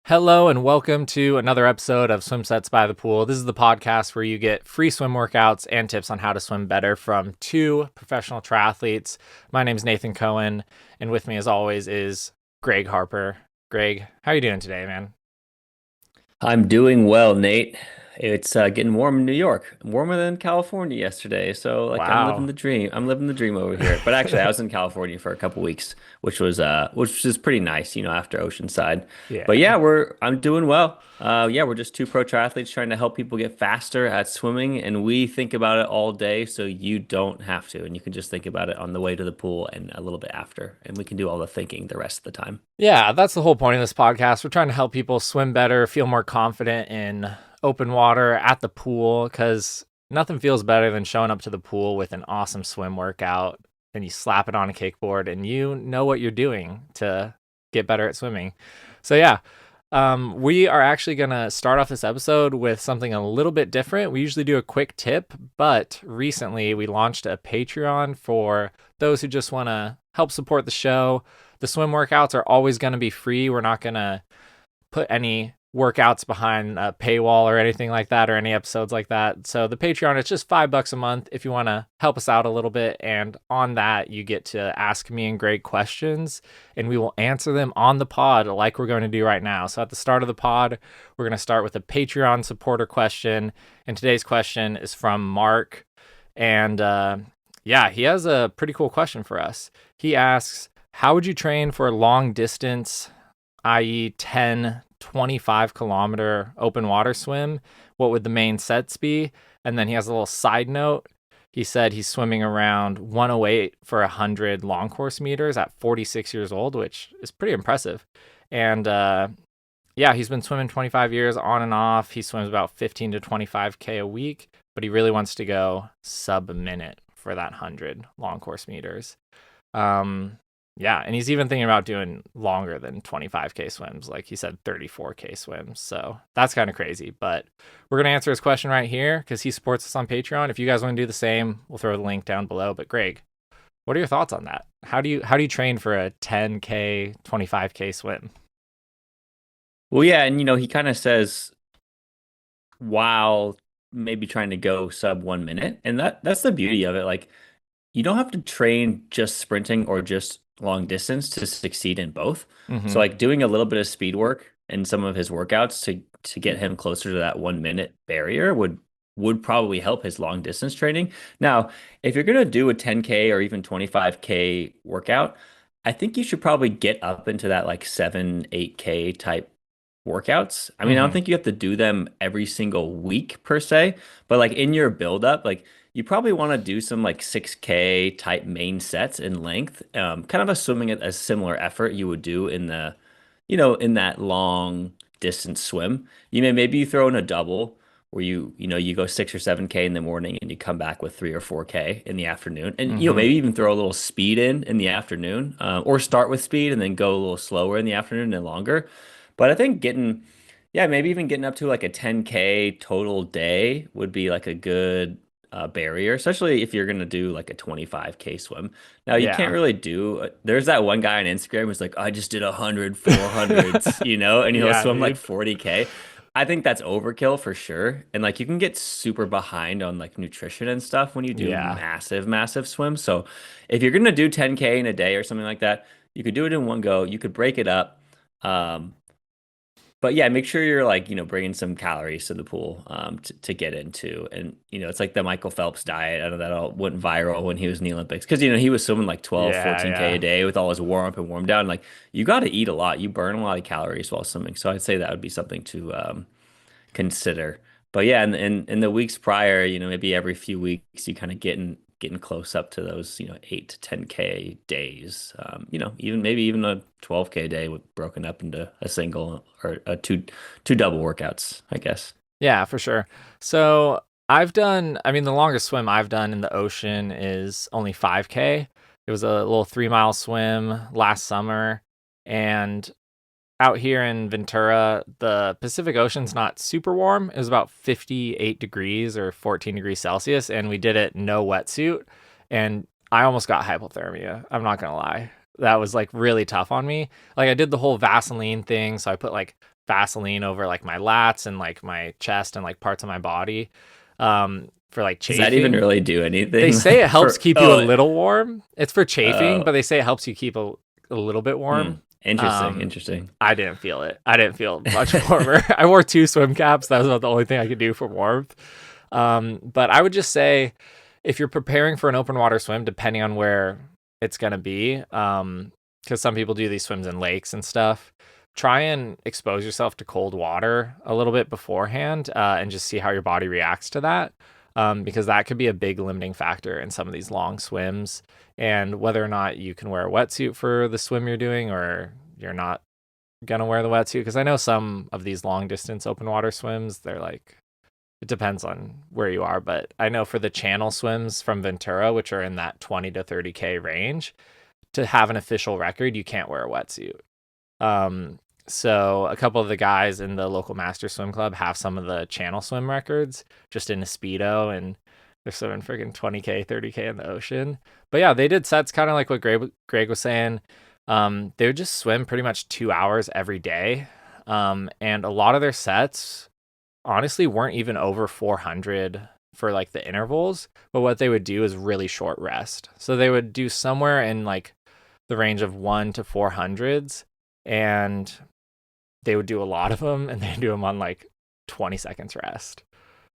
Hello and welcome to another episode of Swim Sets by the Pool. This is the podcast where you get free swim workouts and tips on how to swim better from two professional triathletes. My name is Nathan Cohen, and with me as always is Greg Harper. Greg, how are you doing today, man? I'm doing well, Nate. It's getting warm in New York, warmer than California yesterday. So, like, I'm living Wow. the dream. I'm living the dream over here. But actually, I was in California for a couple weeks, which was pretty nice, after Oceanside. But yeah, Yeah. I'm doing well. Yeah, we're just two pro triathletes trying to help people get faster at swimming, and we think about it all day, so you don't have to, and you can just think about it on the way to the pool and a little bit after, and we can do all the thinking the rest of the time. Yeah, that's the whole point of this podcast. We're trying to help people swim better, feel more confident in open water at the pool because nothing feels better than showing up to the pool with an awesome swim workout and you slap it on a kickboard and you know what you're doing to get better at swimming. So, yeah, we are actually going to start off this episode with something a little bit different. We usually do a quick tip, but recently we launched a Patreon for those who just want to help support the show. The swim workouts are always going to be free. We're not going to put any workouts behind a paywall or anything like that or any episodes like that. So the Patreon, it's just $5 a month if you want to help us out a little bit. And on that, you get to ask me and Greg questions and we will answer them on the pod like we're going to do right now. So at the start of the pod, we're going to start with a Patreon supporter question. And today's question is from Mark. And yeah, he has a pretty cool question for us. He asks, how would you train for a long distance, i.e., 10, 25-kilometer open water swim? What would the main sets be? And then he has a little side note. He said he's swimming around 108 for 100 long course meters at 46 years old, which is pretty impressive. And yeah, he's been swimming 25 years on and off. He swims about 15 to 25K a week, but he really wants to go sub a minute for that 100 long course meters. Um, yeah, and he's even thinking about doing longer than 25K swims, like he said 34K swims. So that's kind of crazy, but we're going to answer his question right here because he supports us on Patreon. If you guys want to do the same, we'll throw the link down below. But Greg, what are your thoughts on that? How do you train for a 10K, 25K swim? Well, yeah, and he kind of says while maybe trying to go sub 1 minute. And that's the beauty of it. Like you don't have to train just sprinting or just long distance to succeed in both. So Mm-hmm. like doing a little bit of speed work in some of his workouts to get him closer to that 1 minute barrier would probably help his long distance training. Now, if you're gonna do a 10K or even 25K workout, I think you should probably get up into that like 7, 8K type workouts. I mean, I don't Mm-hmm. think you have to do them every single week per se, but like in your build up, like you probably want to do some like 6K type main sets in length, kind of assuming it a similar effort you would do in that long distance swim. Maybe you throw in a double where you go 6 or 7K in the morning and you come back with 3 or 4K in the afternoon, and Mm-hmm. maybe even throw a little speed in the afternoon, or start with speed and then go a little slower in the afternoon and longer. But I think yeah, maybe even getting up to like a 10K total day would be like a good barrier, especially if you're going to do like a 25K swim. Now, you can't Yeah. really there's that one guy on Instagram who's like, I just did 100, 400s, and he'll Yeah, swim like dude. 40K. I think that's overkill for sure. And like you can get super behind on like nutrition and stuff when you do Yeah. massive, massive swims. So if you're going to do 10K in a day or something like that, you could do it in one go. You could break it up. Um, but yeah, make sure you're like, bringing some calories to the pool to get into. And, it's like the Michael Phelps diet. I know that all went viral when he was in the Olympics because, he was swimming like 12, Yeah, 14K a yeah. day with all his warm up and warm down. Like you got to eat a lot. You burn a lot of calories while swimming. So I'd say that would be something to consider. But yeah, in the weeks prior, maybe every few weeks you kind of getting close up to those, 8 to 10K days. Even maybe even a 12K day with broken up into a single or a two double workouts, I guess. Yeah, for sure. So I mean, the longest swim I've done in the ocean is only 5K. It was a little 3 mile swim last summer. And out here in Ventura, the Pacific Ocean's not super warm. It was about 58 degrees or 14 degrees Celsius. And we did it no wetsuit. And I almost got hypothermia. I'm not going to lie. that was like really tough on me. Like I did the whole Vaseline thing, so I put like Vaseline over like my lats and like my chest and like parts of my body for like Does that even chafing. really do They anything? say it Like helps for keep you a little warm. It's for chafing, uh but they say it helps you keep a little bit warm. interesting, Um, interesting. I didn't feel it. I didn't feel much warmer. I wore two swim caps. That was about the only thing I could do for warmth. But I would just say if you're preparing for an open water swim, depending on where it's going to be, because some people do these swims in lakes and stuff, try and expose yourself to cold water a little bit beforehand and just see how your body reacts to that. Because that could be a big limiting factor in some of these long swims, and whether or not you can wear a wetsuit for the swim you're doing or you're not gonna wear the wetsuit. Because I know some of these long distance open water swims, they're like, it depends on where you are, but I know for the channel swims from Ventura, which are in that 20 to 30K range, to have an official record, you can't wear a wetsuit. Um, so a couple of the guys in the local master swim club have some of the channel swim records just in a Speedo, and they're swimming freaking 20K, 30K in the ocean. But yeah, they did sets kind of like what Greg was saying. They would just swim pretty much 2 hours every day. And a lot of their sets honestly weren't even over 400 for like the intervals, but what they would do is really short rest. So they would do somewhere in like the range of 1 to 400s, and they would do a lot of them, and they do them on like 20 seconds rest.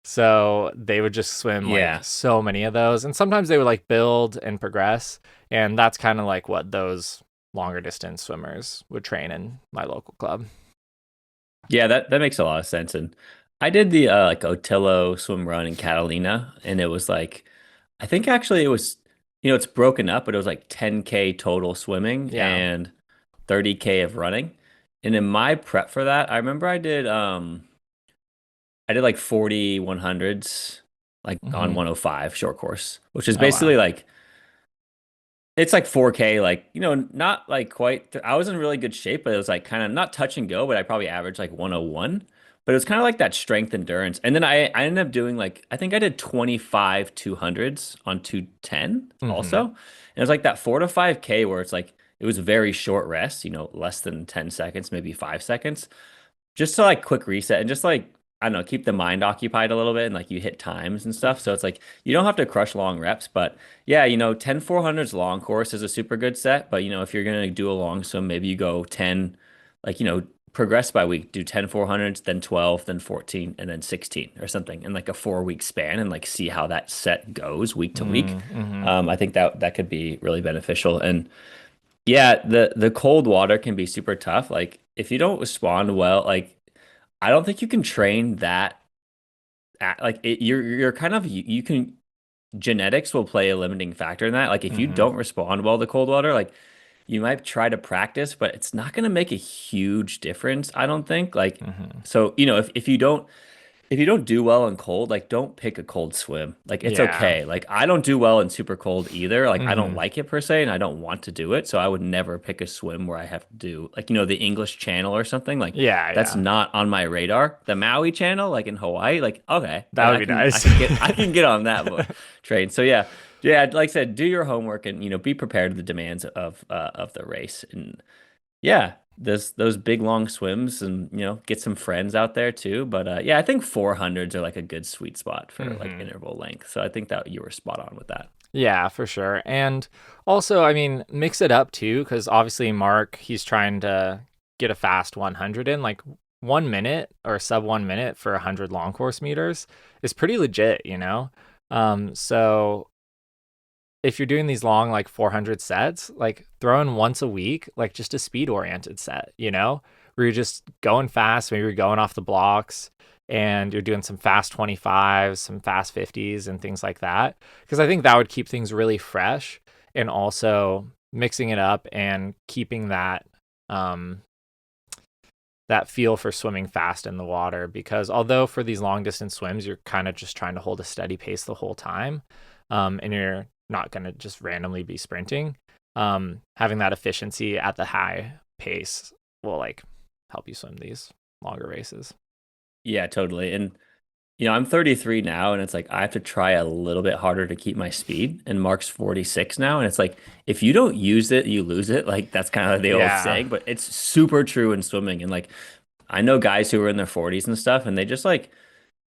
So they would just swim like Yeah. so many of those, and sometimes they would like build and progress, and that's kind of like what those longer distance swimmers would train in my local club. Yeah, that makes a lot of sense. And I did the like Otillo swim run in Catalina, and it was like I think actually it was it's broken up, but it was like 10K total swimming Yeah. and 30K of running. And in my prep for that, I remember I did like 40 100s like on Hmm. 105 short course, which is Oh wow. basically like it's like 4K, like, not like quite. I was in really good shape, but it was like kind of not touch and go, but I probably averaged like 101. But it was kind of like that strength endurance. And then I ended up doing like, I think I did 25 200s on 210 also. Hmm. And it was like that 4 to 5K where it's like, it was very short rest, less than 10 seconds, maybe 5 seconds just to like quick reset and just like I don't know, keep the mind occupied a little bit and like you hit times and stuff. So it's like you don't have to crush long reps, but yeah, 10 400s long course is a super good set. But if you're gonna do a long swim, maybe you go 10, like progress by week, do 10 400s, then 12, then 14, and then 16 or something in like a 4 week span and like see how that set goes week to week. Mm-hmm. I think that could be really beneficial. And yeah, the cold water can be super tough. Like if you don't respond well, like I don't think you can train that like you're kind of you can genetics will play a limiting factor in that. Like if you Hmm. don't respond well to cold water, like you might try to practice, but it's not going to make a huge difference, I don't think. Like Hmm. so, if you don't do well in cold, like don't pick a cold swim. Like it's Yeah. okay. Like I don't do well in super cold either. Like I don't Hmm. like it per se, and I don't want to do it. So I would never pick a swim where I have to do like the English Channel or something. Like Yeah, that's yeah. not on my radar. The Maui Channel, like in Hawaii, like okay, That like would I be can I nice. can get I can get on that train. So yeah. Yeah, like I said, do your homework and be prepared to the demands of the race. And yeah, those big long swims and get some friends out there too. But yeah, I think 400s are like a good sweet spot for like Hmm. interval length. So I think that you were spot on with that. Yeah, for sure. And also, I mean, mix it up too, because obviously Mark, he's trying to get a fast 100 in. Like 1 minute or sub 1 minute for 100 long course meters is pretty legit, you know? So if you're doing these long, like 400 sets, like throw in once a week, like just a speed oriented set, where you're just going fast, maybe you're going off the blocks and you're doing some fast 25s, some fast 50s, and things like that. Because I think that would keep things really fresh and also mixing it up and keeping um, that feel for swimming fast in the water. Because although for these long distance swims, you're kind of just trying to hold a steady pace the whole time, and you're not going to just randomly be sprinting, having that efficiency at the high pace will like help you swim these longer races. Yeah, totally. And I'm 33 now, and it's like I have to try a little bit harder to keep my speed. And Mark's 46 now, and it's like if you don't use it, you lose it. Like that's kind of like the old Yeah. saying, but it's super true in swimming. And like I know guys who are in their 40s and stuff, and they just like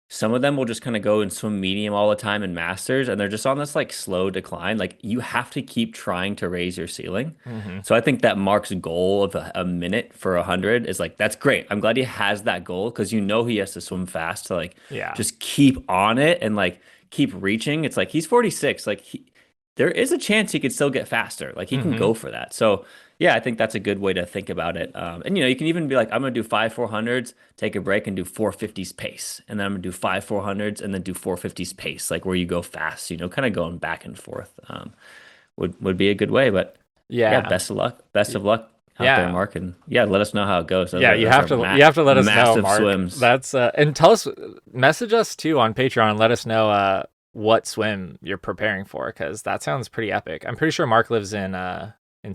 some of them will just kind of go and swim medium all the time in masters, and they're just on this like slow decline. Like you have to keep trying to raise your ceiling. Hmm. So I think that Mark's goal of a minute for 100 is like that's great. I'm glad he has that goal because he has to swim fast to like Yeah. just keep on it and like keep reaching. It's like he's 46. Like there is a chance he could still get faster. Like he can Hmm. go for that. So yeah, I think that's a good way to think about it. And you can even be like, I'm gonna do five 400s, take a break, and do 450s pace, and then I'm gonna do five 400s, and then do 450s pace, like where you go fast. Kind of going back and forth. Would be a good way. But yeah, Yeah. best of luck. Best Y- of luck out there, Yeah. Mark. And yeah, let us know how it goes. Those Yeah, are you those have are to you have to let us know, massive Mark. swims. That's and tell us, message us too on Patreon and let us know what swim you're preparing for, because that sounds pretty epic. I'm pretty sure Mark lives in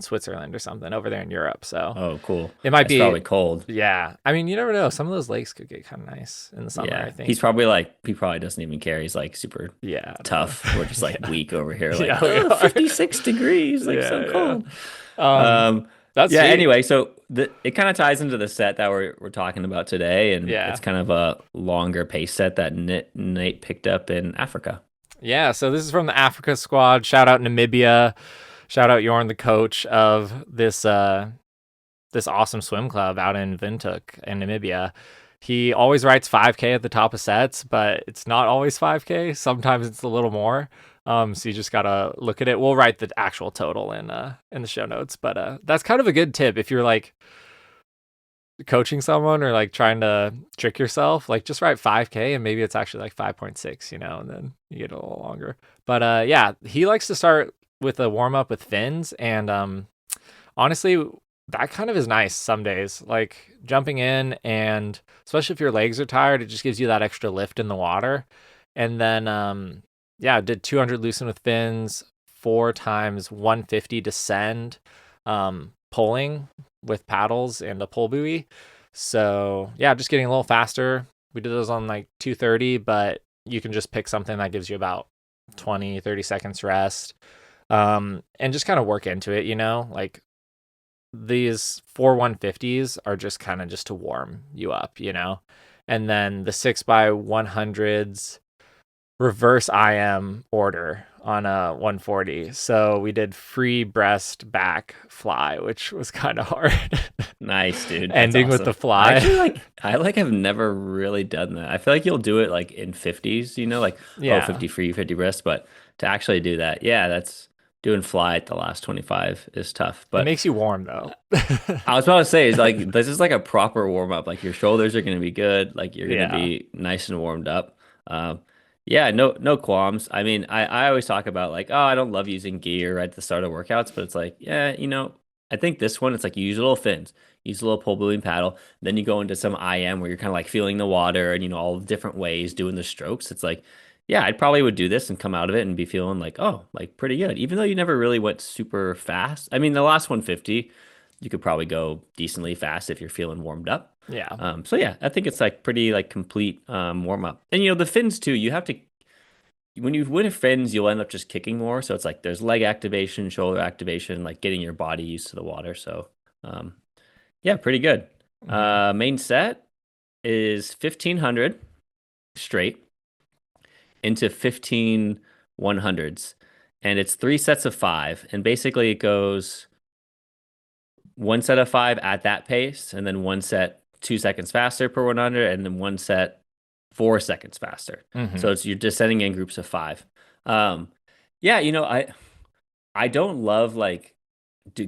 Switzerland or something over there in Europe, so Oh, cool. it might It's be. probably cold. Yeah, I mean, you never know. Some of those lakes could get kind of nice in the summer, I Yeah, think. he probably doesn't even care. He's like super Yeah, no. tough. We're just like Yeah. weak over here, like, Yeah, we oh, are. 56 degrees, like so Yeah, yeah. cold. Um, Um, that's yeah, sweet. anyway, so it kind of ties into the set that we're talking about today, and Yeah. it's kind of a longer pace set that Nate picked up in Africa. Yeah, so this is from the Africa squad. Shout out Namibia. Shout out Jorn, the coach of this awesome swim club out in Windhoek in Namibia. He always writes 5K at the top of sets, but it's not always 5K. Sometimes it's a little more. So you just gotta look at it. We'll write the actual total in the show notes, but that's kind of a good tip if you're like coaching someone or like trying to trick yourself. Like just write 5K and maybe it's actually like 5.6, and then you get a little longer. But yeah, he likes to start with a warm up with fins, and honestly, that kind of is nice some days. Like jumping in, and especially if your legs are tired, it just gives you that extra lift in the water. And then, yeah, did 200 loosen with fins, 4 times 150 descend, pulling with paddles and a pull buoy. So yeah, just getting a little faster. We did those on like 230, but you can just pick something that gives you about 20, 30 seconds rest. And just kind of work into it, like these 4 150s are just kind of just to warm you up. And then the 6x100s reverse IM order on a 140. So we did free breast back fly, which was kind of hard. Nice, dude. That's Ending with awesome. the fly. I like have never really done that. I feel like you'll do it like in 50s, like, oh, Yeah. 50 free, 50 wrist, but to actually do that, yeah, that's doing fly at the last 25 is tough. It But makes you warm though. I was about to say is like this is like a proper warm up. Like your shoulders are gonna be good, like you're gonna Yeah. be nice and warmed up. Yeah, no qualms. I mean, I always talk about like, oh, I don't love using gear right at the start of workouts, but it's like, yeah, I think this one it's like you use little fins, use a little pull buoy and paddle, then you go into some IM where you're kind of like feeling the water and all the different ways doing the strokes. It's like, yeah, I probably would do this and come out of it and be feeling like, oh, like pretty good, even though you never really went super fast. I mean, the last 150 you could probably go decently fast if you're feeling warmed up. Yeah. So yeah, I think it's like pretty like complete warm up. And the fins too, you have to when you win fins, you'll end up just kicking more. So it's like there's leg activation, shoulder activation, like getting your body used to the water. So um, yeah, pretty good. Hmm. Main set is 1500 straight into 15 100s. And it's 3 sets of five. And basically it goes one set of five at that pace, and then one set 2 seconds faster per 100, and then one set 4 seconds faster. Hmm. So you're descending in groups of five. Um, yeah, I don't love like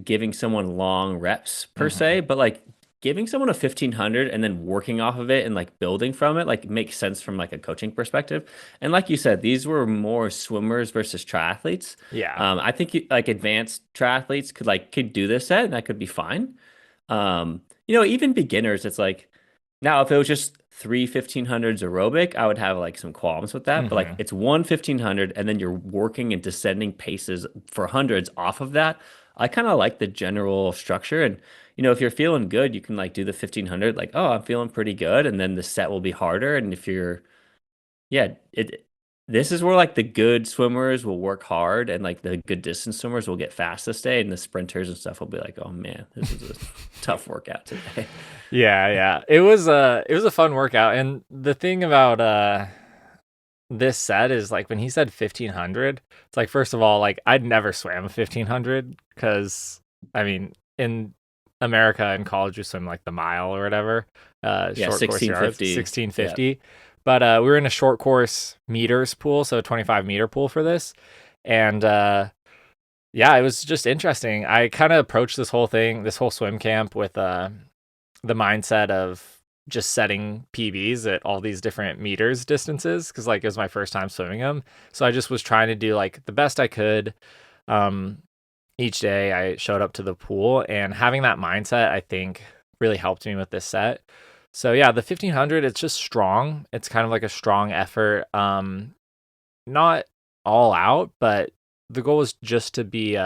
giving someone long reps per Hmm. se, but like giving someone a 1500 and then working off of it and like building from it like makes sense from like a coaching perspective. And like you said, these were more swimmers versus triathletes. Yeah. I think like advanced triathletes could do this set and that could be fine. Even beginners, it's like now if it was just three 1500s aerobic, I would have like some qualms with that. But like Hmm. it's one 1500 and then you're working and descending paces for hundreds off of that. I kind of like the general structure. And, if you're feeling good, you can like do the 1500, like, oh, I'm feeling pretty good. And then the set will be harder. And if you're Yeah, it this is where like the good swimmers will work hard and like the good distance swimmers will get fast this day and the sprinters and stuff will be like, "Oh man, this was a tough workout today." Yeah, yeah. It was a fun workout. And the thing about this set is like when he said 1500, it's like first of all, like I'd never swam a 1500 because I mean in America in college you swim like the mile or whatever, Yeah, short course yards, 1650. Yeah. 1650. But we were in a short course meters pool, so a 25-meter pool for this. And yeah, it was just interesting. I kind of approached this whole thing, this whole swim camp with the mindset of just setting PBs at all these different meters distances because like it was my first time swimming them. So I just was trying to do like the best I could. Um, each day I showed up to the pool and having that mindset, I think really helped me with this set. So yeah, the 1500, it's just strong. It's kind of like a strong effort. Not all out, but the goal was just to be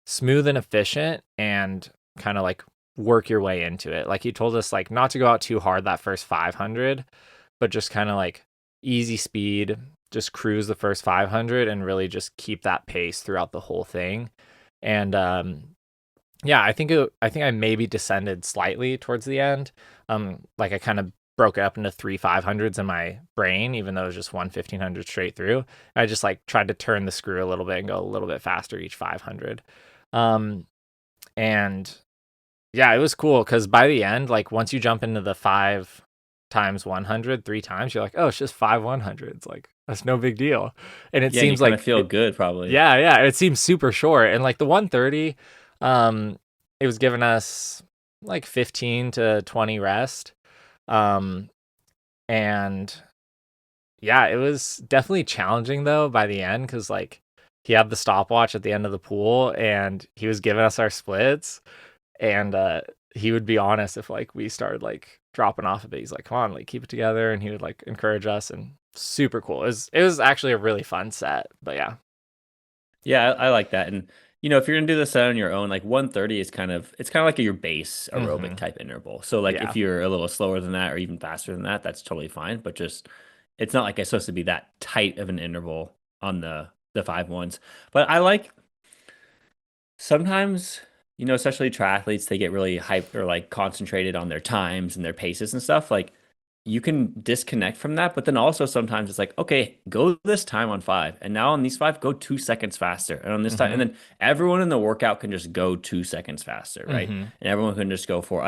smooth and efficient and kind of like work your way into it. Like he told us like not to go out too hard that first 500, but just kind of like easy speed, just cruise the first 500 and really just keep that pace throughout the whole thing. And yeah, I think I maybe descended slightly towards the end. Like I kind of broke it up into three 500s in my brain, even though it was just one 1500 straight through. I just like tried to turn the screw a little bit and go a little bit faster each 500. Um, and yeah, it was cool because by the end, like once you jump into the 5 times 100 3 times, you're like, oh, it's just 5 100s. Like that's no big deal. And it Yeah, and you seems kind of like, feel good probably. yeah, yeah, it seems super short. And like the 130, um, it was giving us like 15 to 20 rest. Um, and yeah, it was definitely challenging though by the end because like he had the stopwatch at the end of the pool and he was giving us our splits and he would be honest if like we started like dropping off a bit. He's like, "Come on, like keep it together," and he would like encourage us and super cool. It was actually a really fun set, but yeah. Yeah, I like that. And you know, if you're gonna do this on your own, like 130 is kind of like your base aerobic Mm-hmm. type interval. So like Yeah. if you're a little slower than that or even faster than that, that's totally fine. But just it's not like it's supposed to be that tight of an interval on the 5 1s. But I like sometimes, you know, especially triathletes, they get really hyped or like concentrated on their times and their paces and stuff. Like you can disconnect from that, but then also sometimes it's like, okay, go this time on five, and now on these five, go 2 seconds faster, and on this time, and Mm-hmm. then everyone in the workout can just go 2 seconds faster, right? Mm-hmm. And everyone can just go for.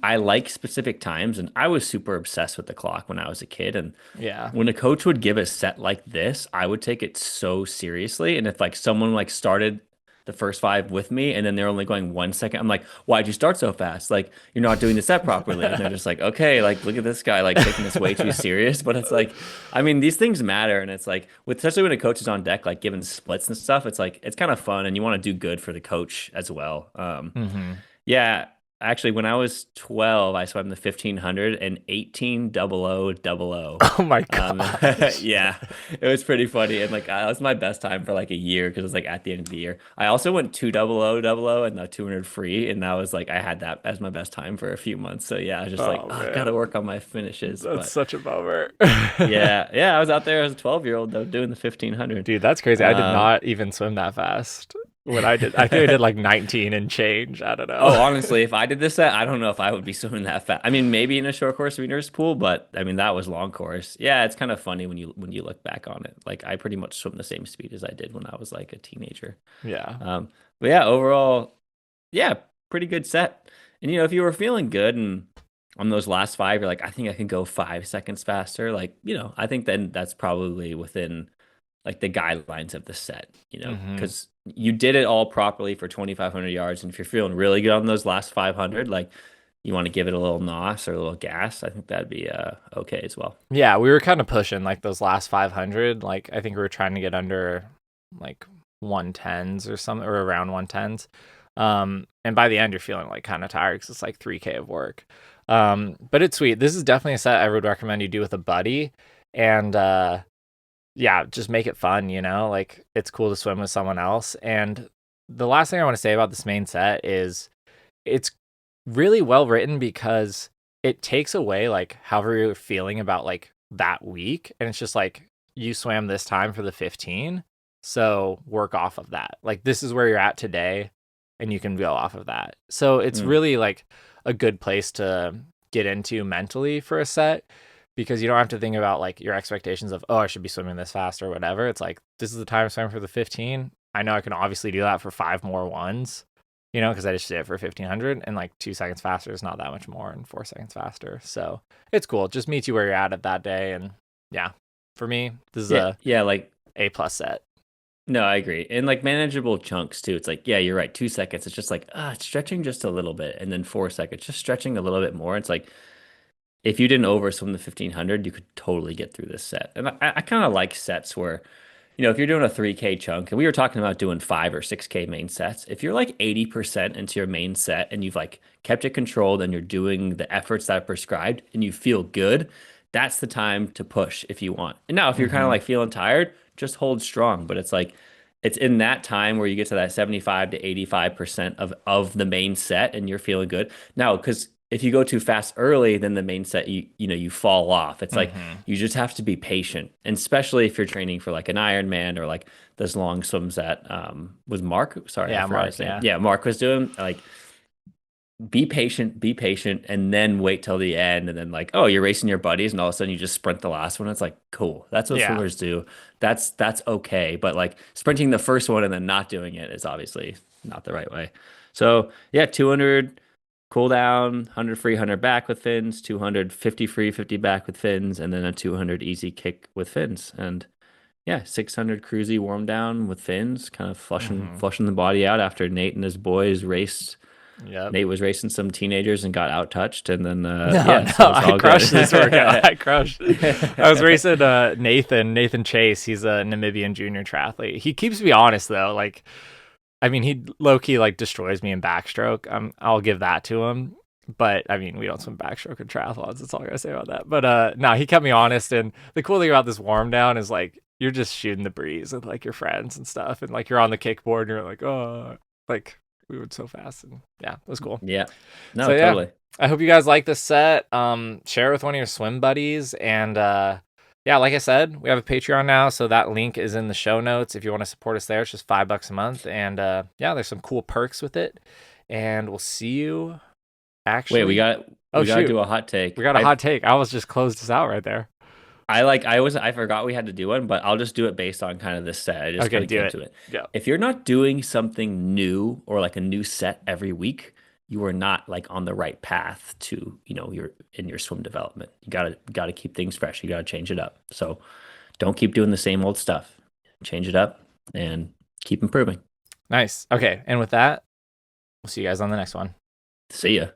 I like specific times, and I was super obsessed with the clock when I was a kid, and Yeah. when a coach would give a set like this, I would take it so seriously. And if like someone like started the first five with me and then they're only going 1 second, I'm like, why'd you start so fast? Like you're not doing the set properly. And they're just like, okay, like look at this guy like taking this way too serious. But it's like, I mean, these things matter. And it's like with especially when a coach is on deck, like giving splits and stuff, it's like it's kind of fun and you want to do good for the coach as well. Mm-hmm. Yeah, actually, when I was 12, I swam the 1500 and 18,000. Oh my Um, gosh. yeah, it was pretty funny. And like, that was my best time for like a year because it was like at the end of the year. I also went 2,000 and the 200 free. And that was like, I had that as my best time for a few months. So yeah, I was just like, Oh oh, I gotta man. work on my finishes. That's But such a bummer. yeah, yeah, I was out there as a 12-year-old though, doing the 1500. Dude, that's crazy. I did Um, not even swim that fast when I did. I think I did like 19 and change. I don't Oh, know. honestly, if I did this set, I don't know if I would be swimming that fast. I mean, maybe in a short course winners pool, but I mean that was long course. Yeah, it's kind of funny when you look back on it. Like I pretty much swim the same speed as I did when I was like a teenager. Yeah. Um, but yeah, overall, yeah, pretty good set. And you know, if you were feeling good and on those last five, you're like, I think I can go 5 seconds faster. Like, you know, I think then that's probably within like the guidelines of the set, you know, Mm-hmm. because you did it all properly for 2,500 yards. And if you're feeling really good on those last 500, like you want to give it a little nos or a little gas, I think that'd be okay as well. Yeah, we were kind of pushing like those last 500. Like I think we were trying to get under like 110s or something or around 110s. And by the end you're feeling like kind of tired because it's like 3K of work. But it's sweet. This is definitely a set I would recommend you do with a buddy. And yeah, just make it fun, you know? Like it's cool to swim with someone else. And the last thing I want to say about this main set is it's really well written because it takes away like however you're feeling about like that week. And it's just like, you swam this time for the 15. So work off of that. Like, this is where you're at today, and you can go off of that. So it's Mm. really like a good place to get into mentally for a set, because you don't have to think about like your expectations of, oh, I should be swimming this fast or whatever. It's like, this is the time I'm swimming for the 15. I know I can obviously do that for 5 more ones, because I just did it for 1500, and like 2 seconds faster is not that much more, and 4 seconds faster. So it's cool. It just meets you where you're at that day. And yeah, for me, this is Yeah, a yeah, like A+ set. no, I agree. And like manageable chunks too. It's like, yeah, you're right. 2 seconds. It's just like, it's stretching just a little bit. And then 4 seconds, just stretching a little bit more. It's like, if you didn't overswim the 1500, you could totally get through this set. And I kind of like sets where, if you're doing a 3K chunk, and we were talking about doing 5 or 6K main sets, if you're like 80% into your main set and you've like kept it controlled and you're doing the efforts that are prescribed and you feel good, that's the time to push if you want. And now, if you're kind of Mm-hmm. like feeling tired, just hold strong. But it's like, it's in that time where you get to that 75 to 85% of the main set and you're feeling good. Now, because if you go too fast early, then the main set, you fall off. It's like, Mm-hmm. you just have to be patient, and especially if you're training for like an Ironman or like those long swims that was Mark. Sorry, I Yeah, forgot his Mark. name. Yeah. Yeah, Mark was doing. Like, be patient, and then wait till the end, and then like, oh, you're racing your buddies, and all of a sudden you just sprint the last one. It's like, cool. That's what Yeah. swimmers do. That's okay. But like sprinting the first one and then not doing it is obviously not the right way. So yeah, 200 cool down, 100 free, 100 back with fins, 250 free, 50 back with fins, and then a 200 easy kick with fins. And yeah, 600 cruisy warm down with fins, kind of flushing Mm-hmm. flushing the body out after Nate and his boys raced. Yep. Nate was racing some teenagers and got out touched, and then No, yeah, no, so it's I all good. crushed this workout. I crushed. I was racing Nathan Chase. He's a Namibian junior triathlete. He keeps me honest though. Like, I mean, he low key like destroys me in backstroke. I'll give that to him. But I mean, we don't swim backstroke in triathlons. That's all I gotta say about that. But no, he kept me honest. And the cool thing about this warm down is like, you're just shooting the breeze with like your friends and stuff, and like you're on the kickboard and you're like, oh, like we went so fast, and yeah, it was cool. Yeah, So no, yeah, totally. I hope you guys like this set. Share it with one of your swim buddies, and yeah, like I said, we have a Patreon now, so that link is in the show notes. If you want to support us there, it's just $5 a month, and yeah, there's some cool perks with it. And we'll see you. Wait, we Actually, got oh we got to shoot, do a hot we take. got a hot take. I was just closed us out right there. I forgot we had to do one, but I'll just do it based on kind of this set. I just kind Okay, of do came it. to it. Yeah. If you're not doing something new or like a new set every week, you are not like on the right path to, your in your swim development. You gotta keep things fresh. You gotta change it up. So don't keep doing the same old stuff. Change it up and keep improving. Nice. Okay, and with that, we'll see you guys on the next one. See ya.